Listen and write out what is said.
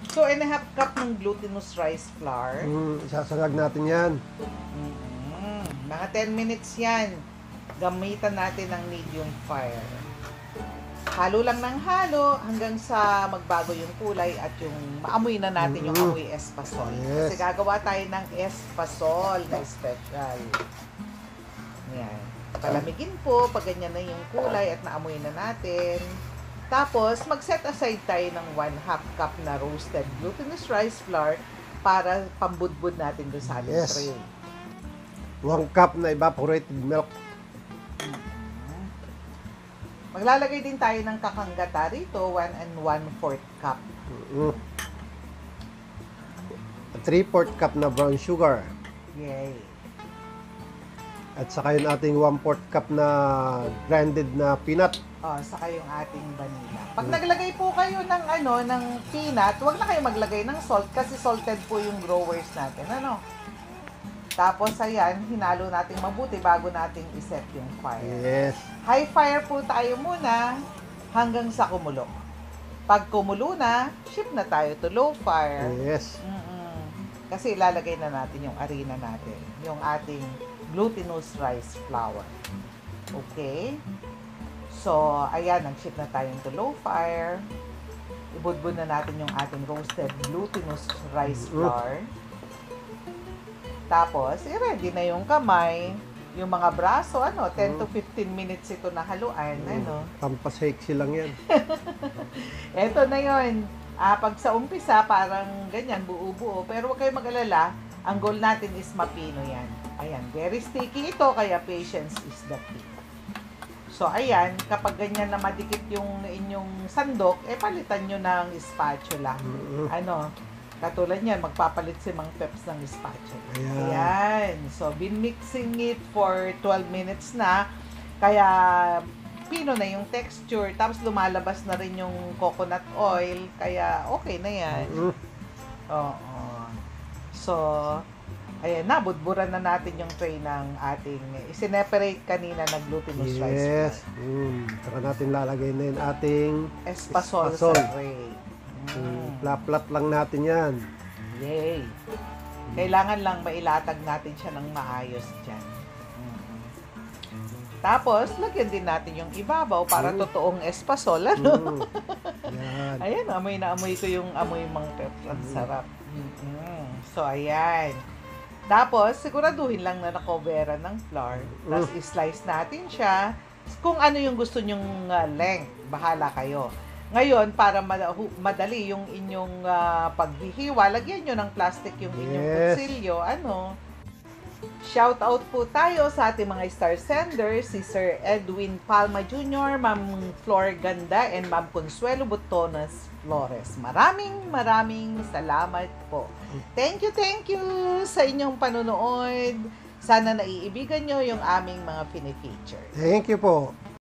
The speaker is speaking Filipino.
2½ cup ng glutinous rice flour. Isasangag natin yan. Mga 10 minutes yan. Gamitan natin ng medium fire. Halo lang ng halo hanggang sa magbago yung kulay at yung maamoy na natin yung amoy espasol. Yes. Kasi gagawa tayo ng espasol na special. Yan. Palamigin po pag ganyan na yung kulay at naamoy na natin. Tapos, mag-set aside tayo ng 1/2 cup na roasted glutinous rice flour para pambudbud natin doon sa ating tray. 1 cup na evaporated milk. Maglalagay din tayo ng kakanggata rito, 1 1/4 cup. 3/4 cup na brown sugar. Yay! At saka yung ating 1/4 cup na grinded na peanut. Saka yung ating vanilla. Pag naglagay po kayo ng ng peanut, huwag na kayo maglagay ng salt kasi salted po yung growers natin, Tapos ayan, hinalo natin mabuti bago natin iset yung fire. Yes. High fire po tayo muna hanggang sa kumulo. Pag kumulo na, shift na tayo to low fire. Yes. Kasi ilalagay na natin yung harina natin, yung ating glutinous rice flour. Okay? So, ayan, nag-shift na tayo to low fire. Ibudbud na natin yung ating roasted glutinous rice flour. Tapos, i-ready na yung kamay, yung mga braso, 10 to 15 minutes ito na haluan, Pampasexy lang yan. Eto na yun. Pag sa umpisa, parang ganyan, buo-buo. Pero huwag kayong mag-alala, ang goal natin is mapino yan. Ayan, very sticky ito, kaya patience is the key. So, ayan, kapag ganyan na madikit yung inyong sandok, palitan nyo ng spatula. Katulad yan, magpapalit si Mang Peps ng spatula. Ayan. So, been mixing it for 12 minutes na. Kaya, pino na yung texture. Tapos, lumalabas na rin yung coconut oil. Kaya, okay na yan. So, ayan, budburan na natin yung tray ng ating isineparate kanina na glutinous rice flour. Yes. Saka natin lalagay na yung ating espasol sa tray. Plat-plat lang natin yan. Yay! Kailangan lang mailatag natin siya ng maayos dyan. Tapos, lagyan din natin yung ibabaw para totoong espasol. Ayan, amoy na amoy ko yung amoy Mang Peps. Ang sarap. So, ayan. Tapos, siguraduhin lang na nakoberan ng flour. Tapos, i-slice natin siya. Kung ano yung gusto nyong length, bahala kayo. Ngayon, para madali yung inyong paghihiwa, lagyan nyo ng plastic yung inyong kutsilyo. Shout out po tayo sa ating mga star senders, si Sir Edwin Palma Jr., Ma'am Flor Ganda, and Ma'am Consuelo Butonas Flores. Maraming salamat po. Thank you sa inyong panunood. Sana naiibigan nyo yung aming mga fini-feature. Thank you po.